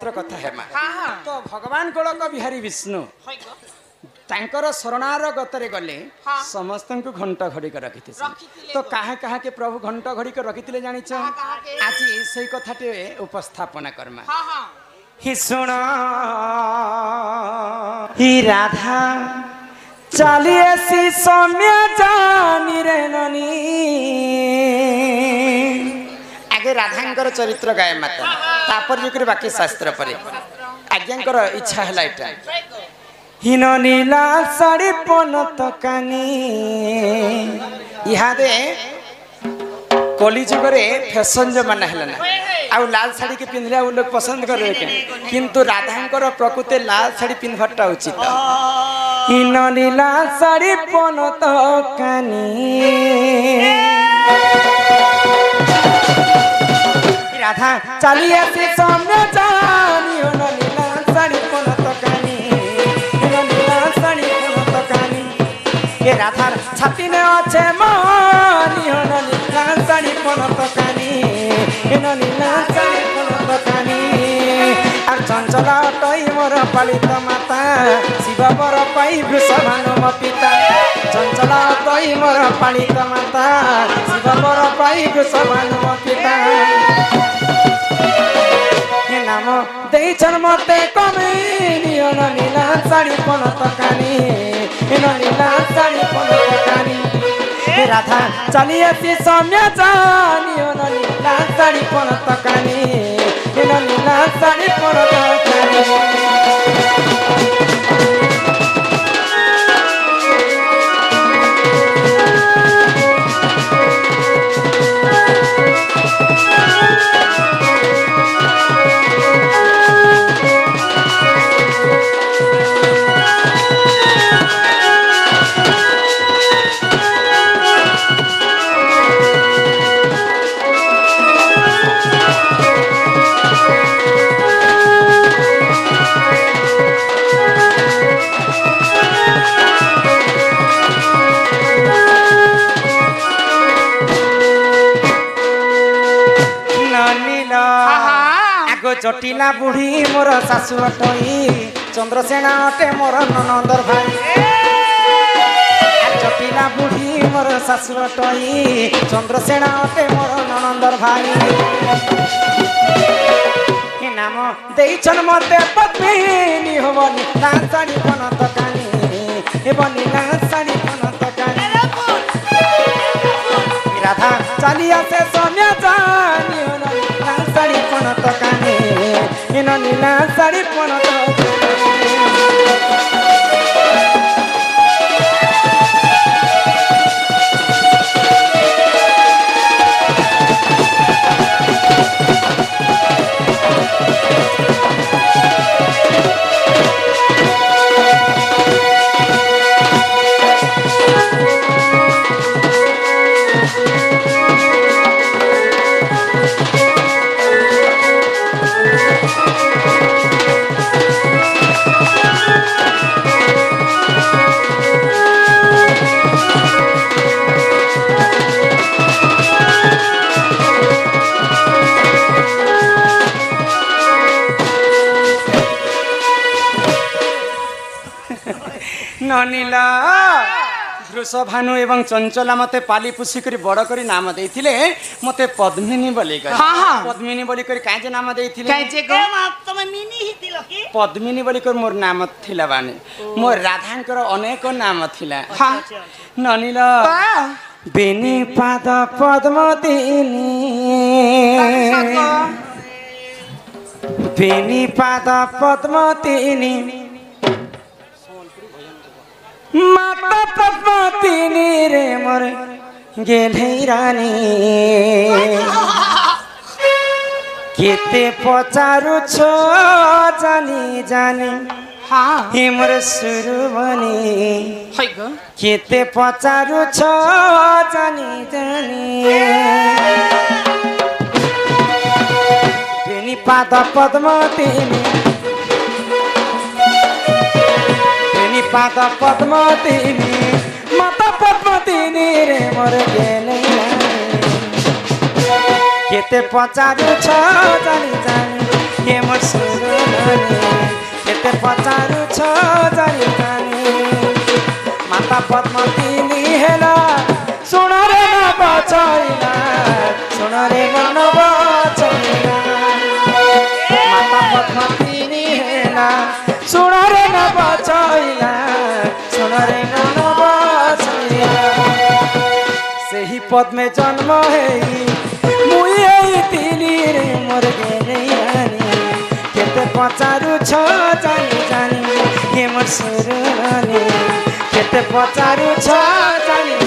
कथा हेमा तो भगवान गोलक बिहारी विष्णु तांकर शरणार गतरे गले समस्त को घंटा घड़ी कर रखी तो कहा कहा के प्रभु घंटा घड़ी कर रखी जानी आज से कथाटे उपस्थापना करमा ही सुन ही राधा चलिए सी सौम्य जानी रे ननी आगे राधांकर चरित्र गाय माता तापर जो बाकी शास्त्र पर आज्ञांकर इच्छा है एटा हिन नीला साड़ी पनत कानी इहादे कली जुगरे फैशन जो माना है ना आउ लाल साड़ी के पिंधले लोग पसंद कर किंतु राधांकर प्रकृति लाल साड़ी पिंधटा उचित हिन नीला साड़ी पनत कानी राधा चली आसी सामने जानी हिन नीला साड़ी पनत कानी हिन नीला साड़ी पनत कानी ये राधा छाती ने अच्छे मानी हिन नीला साड़ी पनत कानी हिन नीला साड़ी पनत कानी और चंचला तई मोर पालित माता शिव बर पाई वृषभानु पिता चंचला तई मोर पालित माता शिव बर पाई वृषभानु पिता नाम देचन मते कमी नीला साड़ी पनत कानी नीला साड़ी पनत कानी राधा चली आसी सौम्य जानी नीला साड़ी पनत कानी नीला साड़ी पनत कानी जटिला बुढ़ी मोर सासु अटई चंद्रसेना अटे मोर ननंदर भाई जटिला बुढ़ी मोर सासु अटई चंद्रसेना अटे मोर ननंदर भाई नाम देचन मते पद्मिनी होबनी ना साड़ी पनत कानी हेबनी ना साड़ी पनत कानी राधा चली आसे सौम्य जानी ना साड़ी पनत कानी नीला साड़ी पनत नीला वृषभानु एवं चंचला मते पाली पुषी करी बड़ करी नाम देथिले मते पद्मिनी बोली कर पद्मिनी बोली कर काजे नाम देथिले काजे गो तुम मिनी ही दिलो की पद्मिनी बोली कर मोर नाम थिला बानी मोर राधांकर अनेक नाम थिला नीला बेनी पाद पद्मतिनी बेनी पाद पद्मतिनी माता पद्मतिनी रे मोर गेले रानी केते पचारु छो जानी जानी हे मोर सुरुबनी केते पचारु छो जानी जानी बेनी पाद पद्मतिनी पाद पद्मतिनी माता पद्मतिनी रे मोर गेले केते पचारु छ जानी जानी के मोर सुरु केते पचारु छ जानी जानी माता पद्मवती हेला सुन रे न बचैला सुन रे न बचैला माता पद्मवती हेला सुन रे न बचैला सुन रे न बचैला सेही पद में जन्म है मुई तिली रे मोर गेने केते पचारु छ जानी जानी के मोर सुरनी केते पचारु छ जानी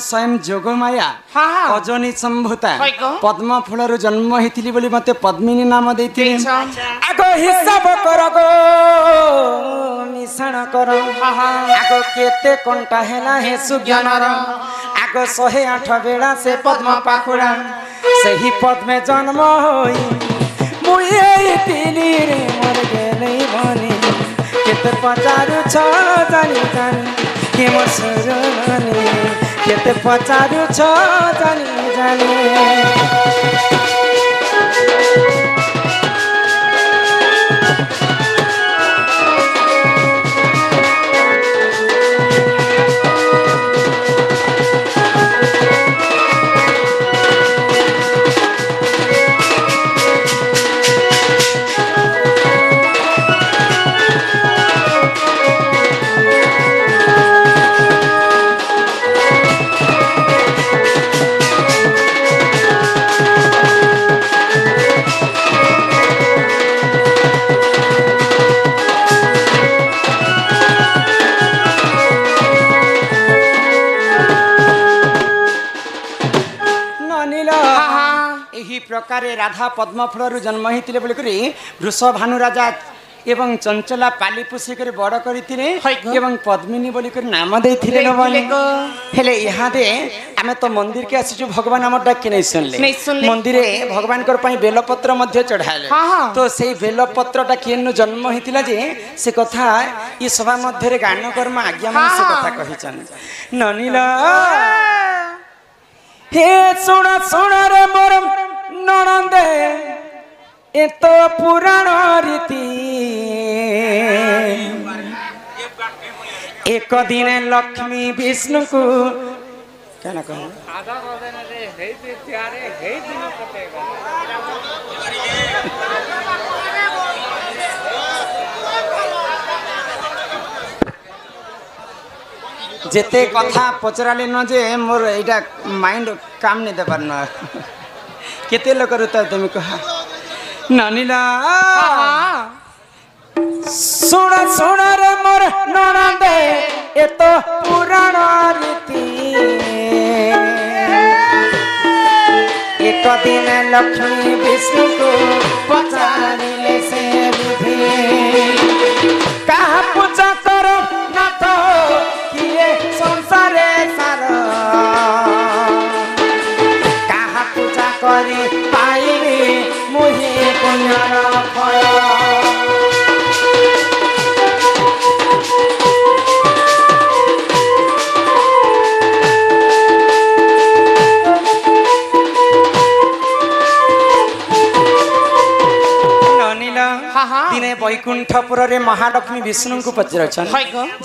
स्वयं जोगमाया अजनी संभूता पद्म फूलर जन्म होती बोली मते पद्मिनी नाम देती आगो हिसाब कर गो मिश्रण कर आगो केते कंटा हेला हे सुज्ञानर आगो 108 बेला से पद्म पाखुड़ा सही पद में जन्म होई मुई तिली रे मोर गेले बनी केते पचारु छ जानी जानी के मोर सुरनी केते पचारु छ जानी जानी प्रकार राधा पद्म फूलर जन्म होते बोलिक वृषभानु राजा एवं चंचला पाली पोषिक बड़ करते पद्मिनी बोलिक नाम देते हेले इहादे आम तो मंदिर के आसी भगवान आम डाक नहीं सुनले मंदिर भगवान बेलपत्र चढ़ाले तो से बेलपत्र किए जन्म होता जे से कथा ये सभा मध्य गान कर्म आज्ञा मन से कथा कही ननीला हे सुन सुन रे मोर ननंदे ए तो पुराण रीति एक दिन लक्ष्मी विष्णु को क्या ना कहूं जेते कथा पचराले न जे मोर एटा माइंड काम नहीं दे पारना केते लोक रुता तुम कह ननीला सुन सुन रे मोर ननंदे ए तो पुराण रीति एक दिन लक्ष्मी विष्णु को पचारिले से विधि कहा पूजा करो ना तो किए संसारे सार कहा पूजा करी पाइबी मुहि पुण्यर फल दिने वैकुंठपुर रे महालक्ष्मी विष्णु को पचर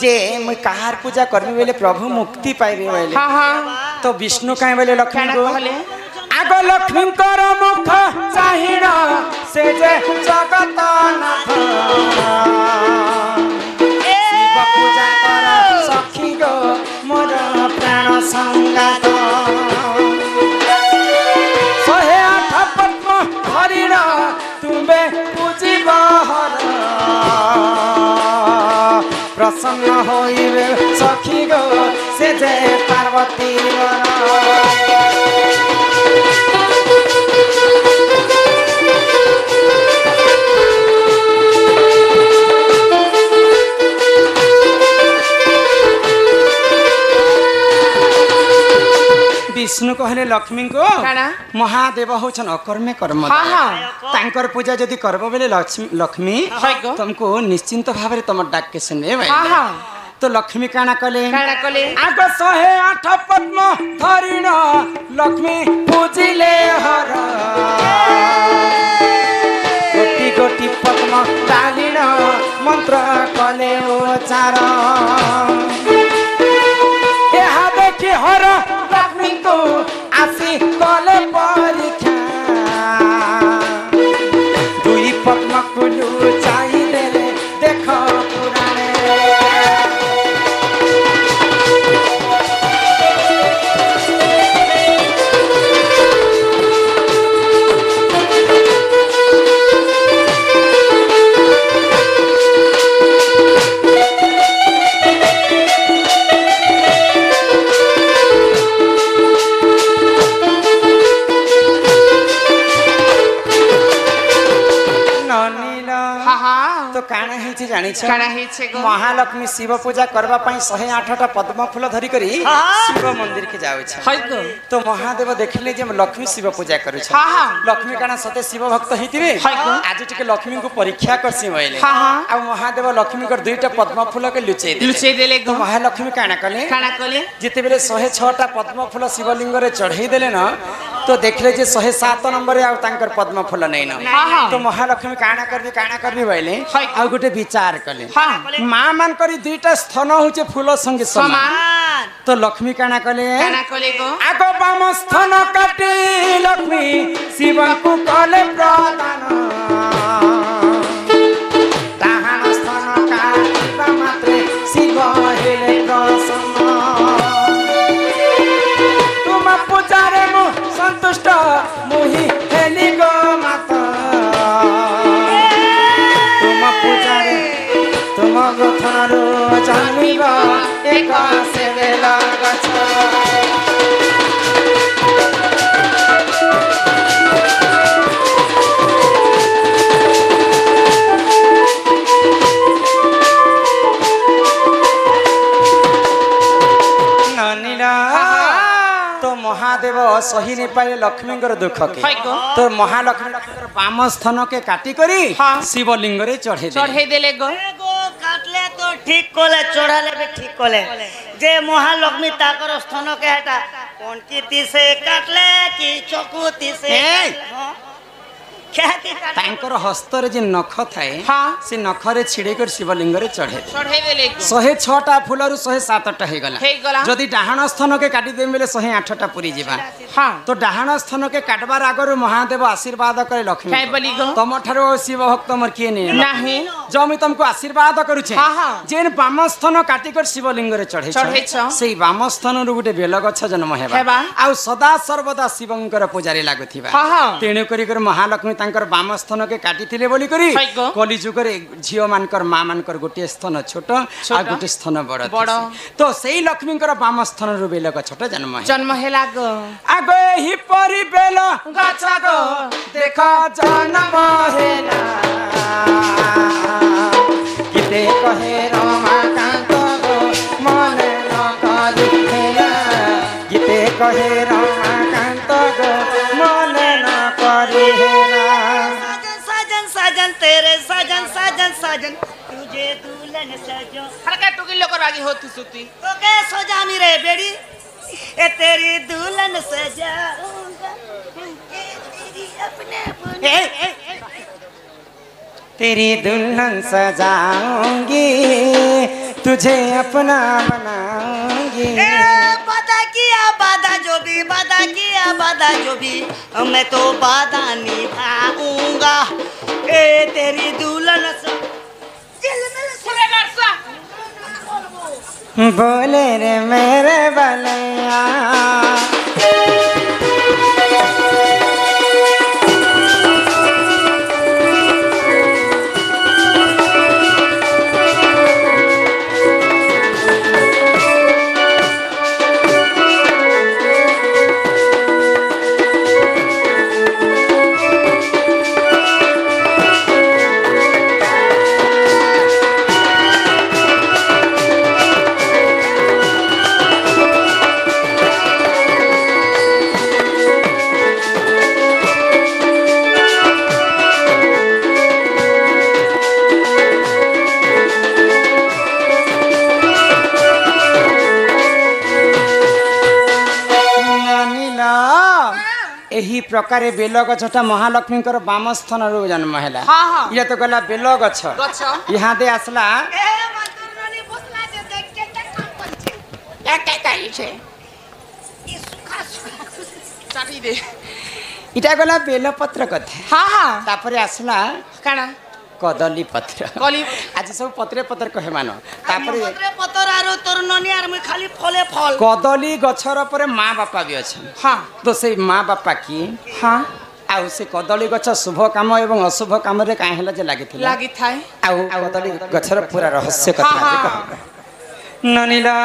जे मुई कहार पूजा करमी बेले प्रभु मुक्ति पाइबे बेले तो विष्णु कहीं बेले लक्ष्मी को आग लक्ष्मी कर मुख चाहिन से जे जगत नाथ शिव पूजा कर सखी गो मोर प्राण संगात 108 पद्म हरिण तुम्बे प्रसन्न होइबे सखी गो से जे पार्वती विष्णु कहले लक्ष्मी को काना महादेव होछन अकर्मे कर्म हाँ हाँ तांकर पूजा जदि करबो बेले लक्ष्मी हाय गो तुमको निश्चिंत भाବରେ तम डाक के सुने भाई हाँ हाँ तो लक्ष्मी काना कले आग 108 पद्म धरिण लक्ष्मी पूजिले हर गोटी गोटी पद्म डालिण मंत्र कले उचार ଏହା ଦେଖି ହର ଲକ୍ଷ୍ମୀଙ୍କୁ ଆସି କଲେ ପରୀକ୍ଷା ଦୁଇ ପଦ୍ମକୁ ଲୁଚାଇ ଦେଲେ ଦେଖ ପୁରାଣେ तो काना हेछि जानि छ काना हेछि गो महालक्ष्मी शिव पूजा करबा पई 108टा पद्म फूल धरि करी शिव मंदिर के जाउ छ हाय गो तो महादेव देखले जे लक्ष्मी शिव पूजा करू छ हां हां लक्ष्मी काना सते शिव भक्त हितिबे हाय गो आज टिके लक्ष्मी को परीक्षा करसी होइले हां हां आ महादेव लक्ष्मी कर दुईटा पद्म फूल के लुचै देले तो महालक्ष्मी काना कले जिते बेले 106टा पद्म फूल शिवलिंग रे चढ़ाई देले न तो देखले जे 107 नंबर आ तांकर पद्म फूल नै न तो महालक्ष्मी काना करबी भइले आ गुटे विचार कले मां मान करी दुईटा स्थान होचे फूल संगे समान तो लक्ष्मी काना कले गो आगो बाम स्थान काटी लक्ष्मी शिव को कले प्रदान दाहान स्थान काटिबा मात्रे शिव हेले प्रसन्न तुम पूजारे मु संतुष्ट मुहि हेली गो माता तुम पूजारे तुम गथनारो जानिबा एक सेवेला गछ तो महादेव सही नहीं पाए लक्ष्मी दुख के तो महालक्ष्मी बाम स्थान के काटी करी शिवलिंग रे चढ़े देले गो काटले तो ठीक कोले चढ़ाले भी ठीक कोले जे महालक्ष्मी ताकर स्थान के हटा कौन की तीसे काटले की चकुती से तांकर हस्त रे जे नख थाए से नख रे छिड़े कर शिवलिंग रे चढ़े देले 106टा फूल रु 107टा हे गला जदी डाहान स्थान के काटी देम बेले 108टा पूरी जीवा तो डाहान स्थान के काटबार आगर महादेव आशीर्वाद करे लक्ष्मी तम ठारो शिव भक्त मर किए नाही जो मैं तुमको आशीर्वाद करू छे जेन बाम स्थान काटी कर शिवलिंग रे चढ़े सेई बाम स्थान रु गुटे बेल गछ जन्म हेबा आ सदा सर्वदा शिवंकर पूजारी लागुथिबा तेणु करी कर महालक्ष्मी तांकर बाम स्थान के काटी थिले बोली करी कली जुग रे झियो मानकर मा मानकर गोटे स्थान छोट आ गोटे स्थान बड़ तो सेई लक्ष्मी कर बाम स्थान रु बेल गछटा जन्म हेला गो आगे ही परी बेल गछ गो देखा जन्म हेला किते कहे रमाकांत गो मन न करी हेला किते कहे रमाकांत गो मन न करी हेला साजन तेरे साजन साजन साजन तुझे दुल्हन सजो हरका टुकी लोकर आगे होती सुती तो के सजा मेरे बेड़ी ए तेरी दुल्हन सजाऊंगा अपने तेरी दुल्हन सजाऊंगी तुझे अपना बनाऊंगी वादा किया वादा जो भी मैं तो वादा निभाऊंगा ए तेरी दुल्हन बोले रे मेरे बलैया ई प्रकार बेल गछटा महालक्ष्मी बाम स्थान रो जन्म हैला हाँ, हाँ। ये तो गला बेल गछ गछ। यहाँ दे आसला चाटी दे इटा गला बेल पत्र कथे हाँ हाँ तापरे आसला काना कदली पत्र कली आज सब पत्रे पत्र कहे मान तापरे पत्रे पतर आरो तोर ननी आर मुई खाली फले फल कदली गछर परे माँ बापा भी अछन हाँ तो से माँ बापा की हाँ आउ से कदली गछ शुभ काम एवं अशुभ काम रे काहे हला जे लागिथिला लागी थाए आउ कदली गछर पूरा रहस्य हाँ, कथा जे हाँ। कहबा ननीला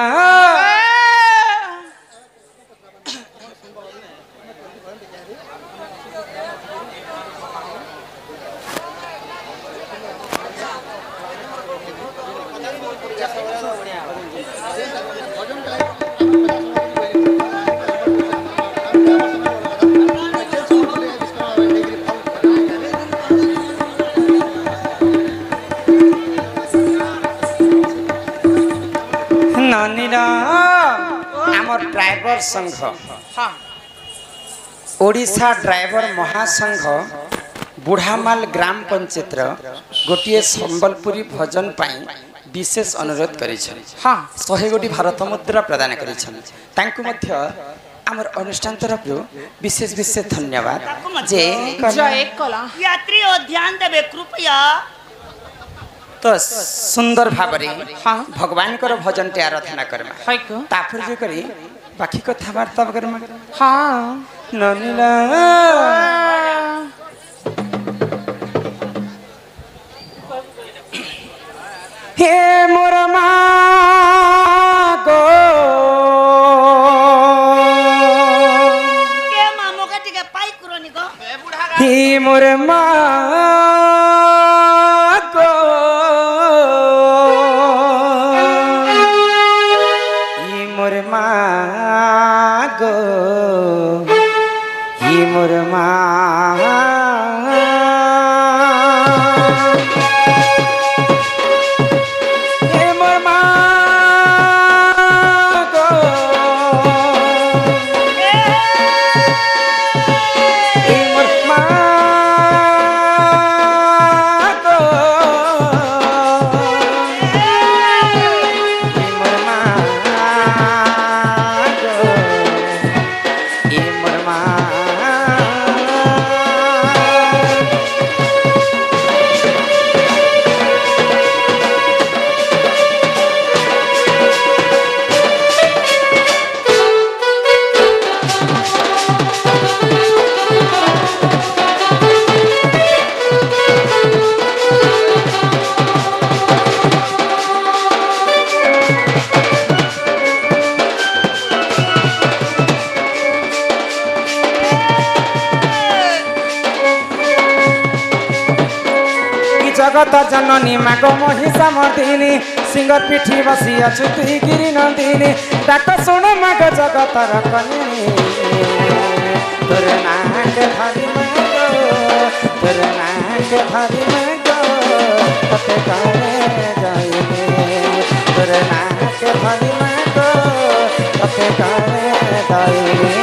ननीला आमर ड्राइवर संघ हाँ ओडिशा ड्राइवर महासंघ बुढ़ामाल ग्राम पंचायत गोटे संबलपुरी भजन पाई विशेष अनुरोध करिछन हाँ 100 गोटी भारत मुद्रा प्रदान करिछन तांकु मध्य आमर अनुष्ठान तरफ विशेष विशेष धन्यवाद जे जय कला यात्री ओ ध्यान देबे कृपया तो सुंदर भाबरे हाँ भगवान कर भजन टे आराधना करमा है को तापर जे करी बाकी कथा वार्ता करमा हाँ ननीला हे मोर माँ गो के मामो का टिके पाई कुरोनी को हे मोर माँ गो हे मोर माँ गो हे मोर माँ हे मोर माँ गो हे मोर माँ गो हे मोर माँ गो हे मोर माँ कि जगत जननी माग महिषा मर्दिनी सिंह पिठी बसी अछुती गिरी नंदिनी डाक शुण माग जगत रकनी तोर नाक धरी माग तोर नाक धरी माग तते करे जाइने तोर नाक धरी माग तते करे जाइने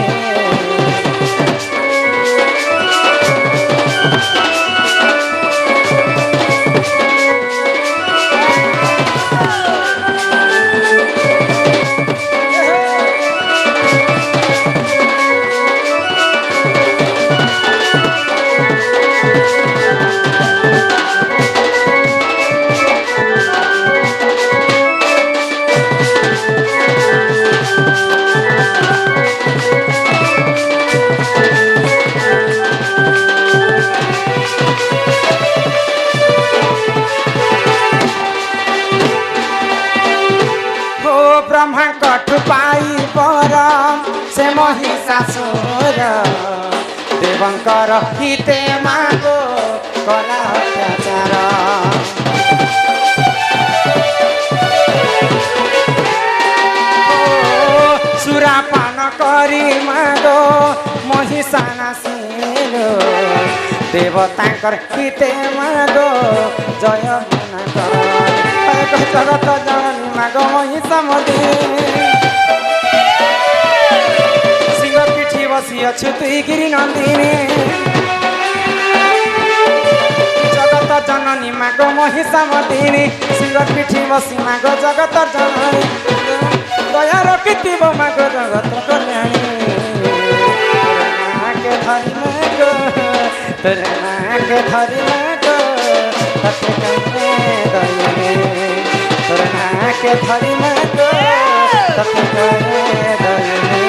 हो ब्रह्मा कठु पाई परम से महिषासुर देवंकर हिते मागो कला अत्याचार हो सुरापान करी मागो महिषा नासिल देवतांकर हिते मागो जय जगत जननी माग महिषा मर्दिनी सिंह पिठी बसी বসি অছু তুই গিরি নন্দিনী জগত জননী মাগ মহিষা মদিনী সিংহ পিঠি বসি মাগ জগত জননী দয়া রকিতিব মাগ জগত কল্যাণী নাকে ধরি মাগ তোর নাকে ধরি মাগ ততে কানে দয়ানে তোর নাকে ধরি মাগ ততে কানে দয়ানে